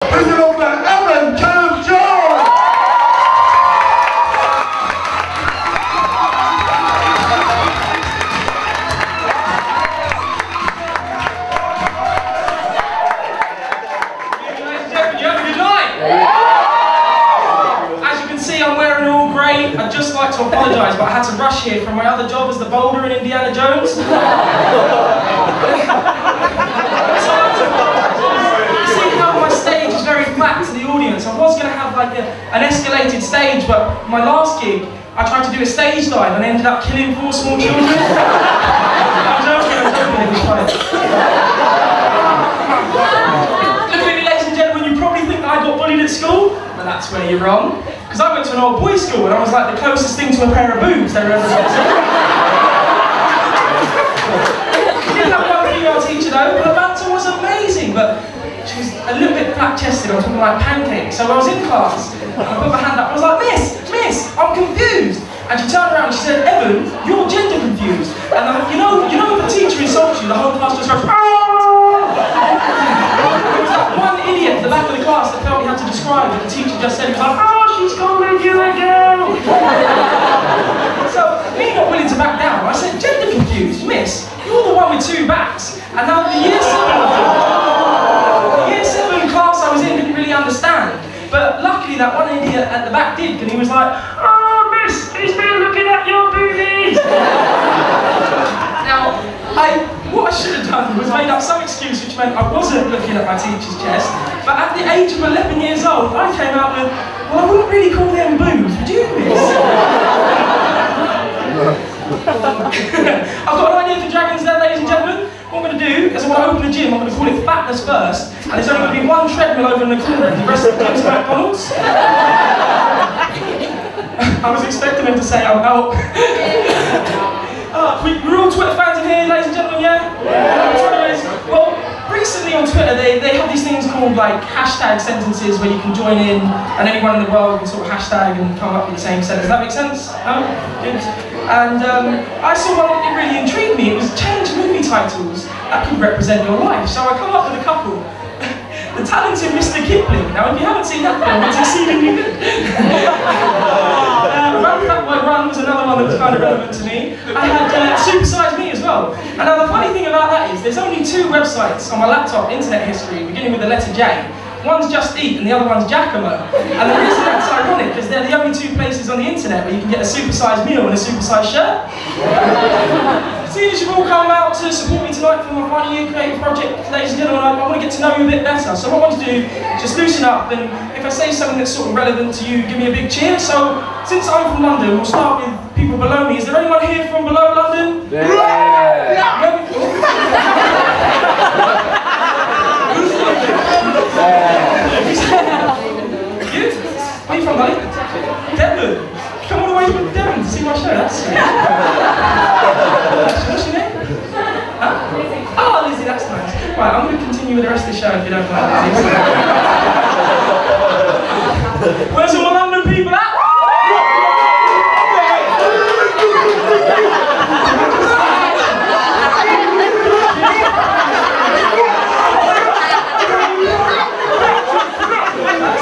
Please give it up for Evan Kenneth Jones! I'm wearing all grey. I'd just like to apologise, but I had to rush here from my other job as the boulder in Indiana Jones. You see how my stage is very flat to the audience. I was going to have like an escalated stage, but my last gig, I tried to do a stage dive and ended up killing 4 small children. I'm joking, it was fine. Look at me, ladies and gentlemen, you probably think that I got bullied at school, but that's where you're wrong. Because I went to an old boys' school and I was like the closest thing to a pair of boobs they were ever going to see. Didn't have one female teacher though, but the banter was amazing, but she was a little bit flat-chested, I was talking like pancakes. So I was in class, and I put my hand up, I was like, Miss, I'm confused. And she turned around and she said, Evan, you're gender confused. And you know if a teacher insults you, the whole class just goes, ah! There was like one idiot at the back of the class that felt he had to describe what the teacher just said. He was like, she's calling you a girl! So, me not willing to back down, I said, gender confused, miss, you're the one with 2 backs. And now the year 7 class I was in didn't really understand. But luckily that one idiot at the back did, and he was like, oh miss, he's been looking at your boobies! Now, what I should have done was made up some excuse which meant I wasn't looking at my teacher's chest, but at the age of 11 years old, I came out with, well, I wouldn't really call them boobs, would you, miss? I've got an idea for Dragons there, ladies and gentlemen. What I'm going to do is I want to open a gym, I'm going to call it Fatness First, and there's only going to be 1 treadmill over in the corner, and the rest of the gym's McDonald's. I was expecting him to say I'm out. We're all Twitter fans in here, ladies and gentlemen, yeah? Well, recently on Twitter they have these things called like hashtag sentences where you can join in and anyone in the world can sort of hashtag and come up with the same sentence. Does that make sense? No? Good. And I saw one that really intrigued me. It was change movie titles that could represent your life. So I come up with a couple. The Talented Mr. Kipling. Now, if you haven't seen that film, it's exceedingly good. Run Fat Boy Run was another one that was kind of relevant to me. I had Super Size Me as well. And now the funny thing about that is there's only 2 websites on my laptop, internet history, beginning with the letter J. One's Just Eat and the other one's Giacomo. And the reason that's ironic is they're the only 2 places on the internet where you can get a super-sized meal and a super-sized shirt. Seeing as you've all come out to support me tonight for my final year creative project, ladies and gentlemen, I want to get to know you a bit better. So what I want to do is just loosen up, and if I say something that's sort of relevant to you, give me a big cheer. So, since I'm from London, we'll start with people below me. Is there anyone here from below London? Yeah! Good? Where are you from, buddy? Devon. Come all the way from Devon to see my show, that's sweet. What's your name? Huh? Oh, Lizzie, that's nice. Right, I'm going to continue with the rest of the show if you don't mind, Lizzie. Where's all my London people at?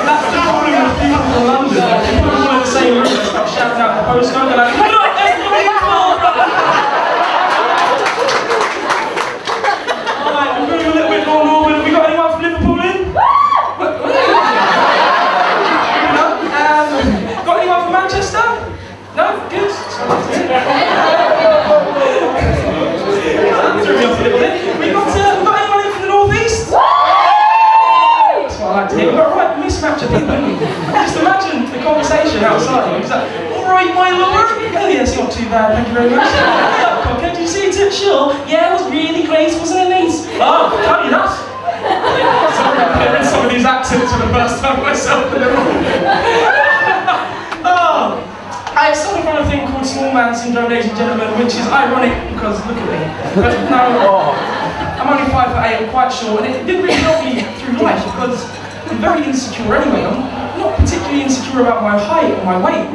That's the problem with people from London. If you put them all in the same room and start shouting out the postcode, they're like, look, there's the people! Alright, we're moving a little bit more northern. Have we got anyone from Liverpool in? Got anyone from Manchester? No? Good. We got anyone in from the northeast? That's what I like to hear. We've got a right mismatch of people, haven't we? Just imagine the conversation outside. It was like, alright, my lord. Oh yes, not too bad, thank you very much. Hey up, cocker, did you see it? Sure. Yeah, it was really great, wasn't it, nice? Oh, can't you not? Sorry, I'm hearing some of these accents for the first time myself. Oh, I suffer from a thing called small man syndrome, ladies and gentlemen, which is ironic because look at me. But no, I'm only 5'8", I'm quite short, and it didn't really help me through life because I'm very insecure anyway. I'm not particularly insecure about my height or my weight,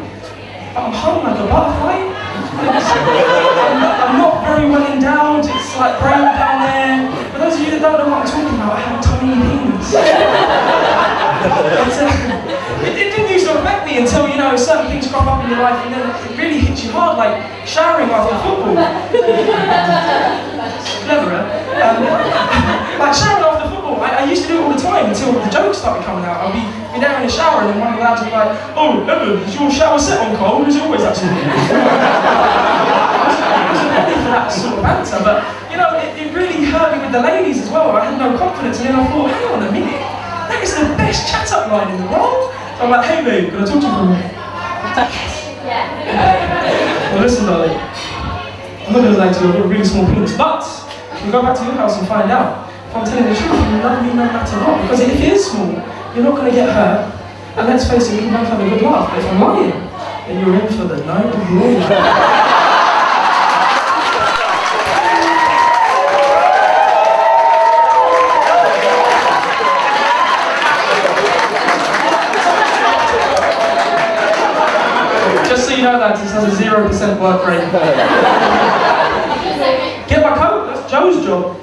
but I'm hung like a butterfly. I'm not very well endowed, it's like brown down there. For those of you that don't know what I'm talking about, I have a tiny penis. It didn't used to affect me until, you know, certain things crop up in your life and then it really hits you hard, like showering after football. Clever, like showering after football, I used to do it all the time until the jokes started coming out. I'd be there in the shower and then one of the lads would be like, "Oh, Evan, is your shower set on cold? Is it always that sort of thing?" I wasn't ready for that sort of answer, but you know, it really hurt me with the ladies as well. I had no confidence and then I thought, hang on a minute, that is the best chat-up line in the world. So I'm like, "Hey babe, can I talk to you for a minute?" Well listen darling, I'm not going to lie to you, I've got a really small penis, but you go back to your house and find out if I'm telling the truth, you love me no matter what, because if it is small, you're not going to get hurt, and let's face it, we can both have a good laugh, but if I'm lying, then you're in for the night of your life. Just so you know that this has a 0% work rate. Get my coat, that's Joe's job.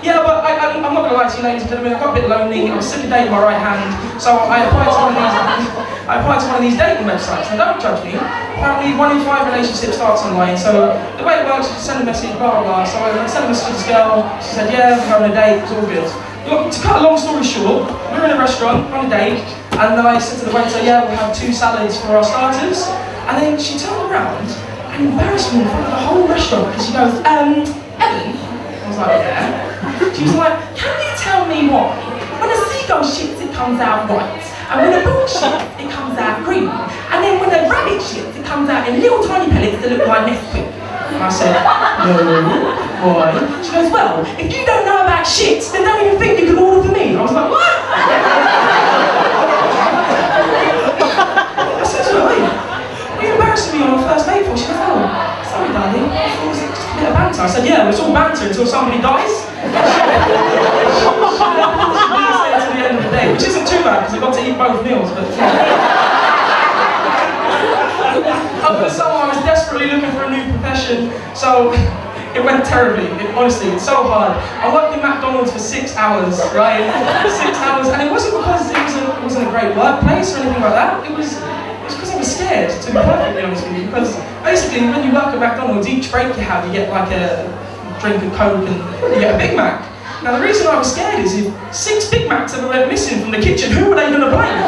Yeah, but I'm not going to lie to you ladies and gentlemen, I got a bit lonely, I was sick of dating my right hand, so I applied to one of these dating websites. Now don't judge me, apparently 1 in 5 relationships starts online, so the way it works is you send a message, blah blah blah, so I sent a message to this girl, she said yeah, we're having a date, it's all good. Look, to cut a long story short, we were in a restaurant on a date, and I said to the waiter, yeah, we'll have 2 salads for our starters, and then she turned around and embarrassed me in front of the whole restaurant, because she goes, Evan? I was like, yeah. She was like, can you tell me why? When a seagull shits, it comes out white, and when a bull shits, it comes out green, and then when a rabbit shits, it comes out in little tiny pellets that look like Nesquik. And I said, no, why? She goes, well, if you don't know about shits, then don't even think you can order for me. I was like, what? I said to her, wait, what are you embarrassing me on our first date for? She goes, oh, sorry darling, it was just a bit of banter. I said, yeah, well, it's all banter until somebody dies. She stayed to the end of the day, which isn't too bad because I got to eat both meals, but up the summer I was desperately looking for a new profession, so it went terribly. Honestly, it's so hard. I worked in McDonald's for 6 hours, right? 6 hours, and it wasn't because it wasn't a great workplace or anything like that. It was because I was scared, to be perfectly honest with you, because basically when you work at McDonald's, each break you have, you get like a drink of Coke and you get a Big Mac. Now the reason I was scared is if 6 Big Macs ever went missing from the kitchen, who were they going to blame?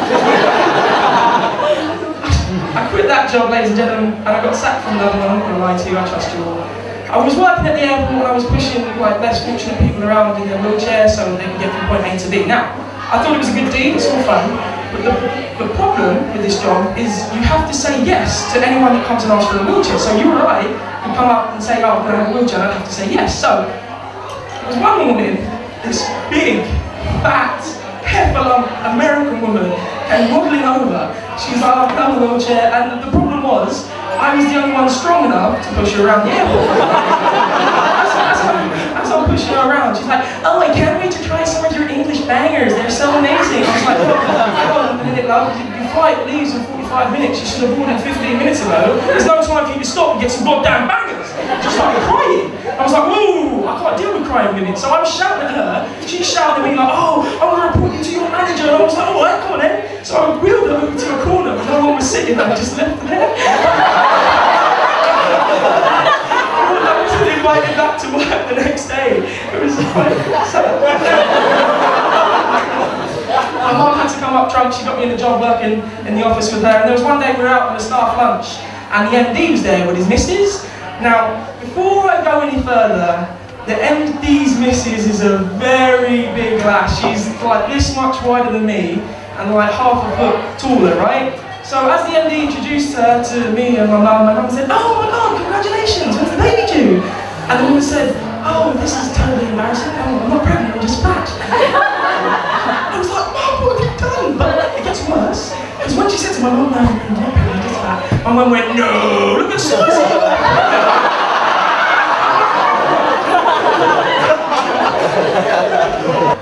I quit that job, ladies and gentlemen, and I got sacked from another one. I'm not going to lie to you, I trust you all. I was working at the airport and I was pushing like less fortunate people around in their wheelchairs so they can get from point A to B. Now, I thought it was a good deed, it's all fun, but the problem with this job is you have to say yes to anyone that comes and asks for a wheelchair. So you or I can come up and say, oh, can I have a wheelchair? And I'd have to say yes. So, it was one morning, this big, fat, heffalump American woman came waddling over. She's like, I have a wheelchair, and the problem was, I was the only one strong enough to push her around the airport. As I'm pushing her around, she's like, oh, I can't wait to try some of your English bangers, they're so amazing. I was like, oh, hang on a minute, love, your flight leaves in 45 minutes, you should have boarded 15 minutes ago. There's no time for you to stop and get some goddamn bangers. Just started crying. I was like, whoa, I can't deal with crying women. So I was shouting at her, she shouted at me like, oh, I want to report you to your manager. And I was like, all right, come on then. So I wheeled her over to a corner, but no one was sitting there, I just left her there. I wasn't invited back to work the next day. It was like, my mum had to come up drunk, she got me in the job working in the office with her, and there was one day we were out on a staff lunch, and the MD was there with his missus. Now, before I go any further, the MD's missus is a very big lass. She's like this much wider than me, and like half a foot taller, right? So as the MD introduced her to me and my mum said, oh my god, congratulations, when's the baby due? And the woman said, oh, this is totally embarrassing, oh, I'm not pregnant, I'm just fat. I was like, Mum, what have you done? But it gets worse, because when she said to my mum, no, I'm not pregnant, I'm just fat, my mum went, no, look at the size of you.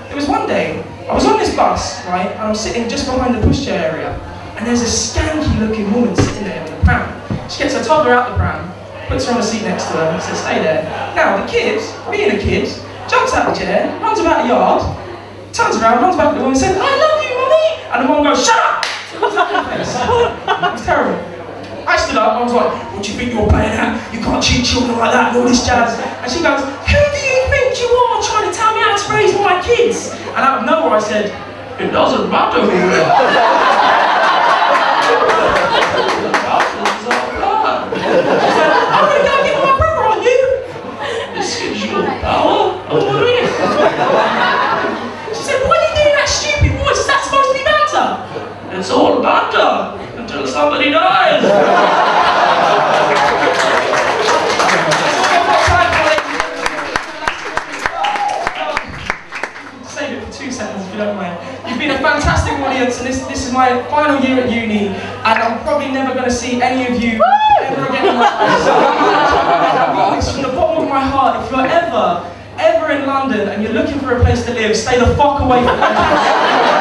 It was one day, I was on this bus, right, and I'm sitting just behind the pushchair area, and there's a skanky looking woman sitting there in the pram. She gets her toddler out the pram, puts her on the seat next to her and says, stay there. Now the kid, being a kid, jumps out the chair, runs about the yard, turns around, runs back at the woman and says, I love you, mummy! And the mum goes, shut up! It was terrible. I stood up, I was like, what do you think you're playing at? You can't treat children like that and all this jazz. And she goes, who do you think you are trying to tell me how to raise my kids? And out of nowhere I said, it doesn't matter who you are. She said, I'm going to go get my brother on you. This gives you power. She said, why are you doing that stupid voice? Is that supposed to be banter? It's all banter until somebody dies. Save it for 2 seconds if you don't mind. You've been a fantastic audience, and this is my final year at uni, and I'm probably never going to see any of you ever again in my life. So I mean this from the bottom of my heart. If you're ever in London and you're looking for a place to live, stay the fuck away from London.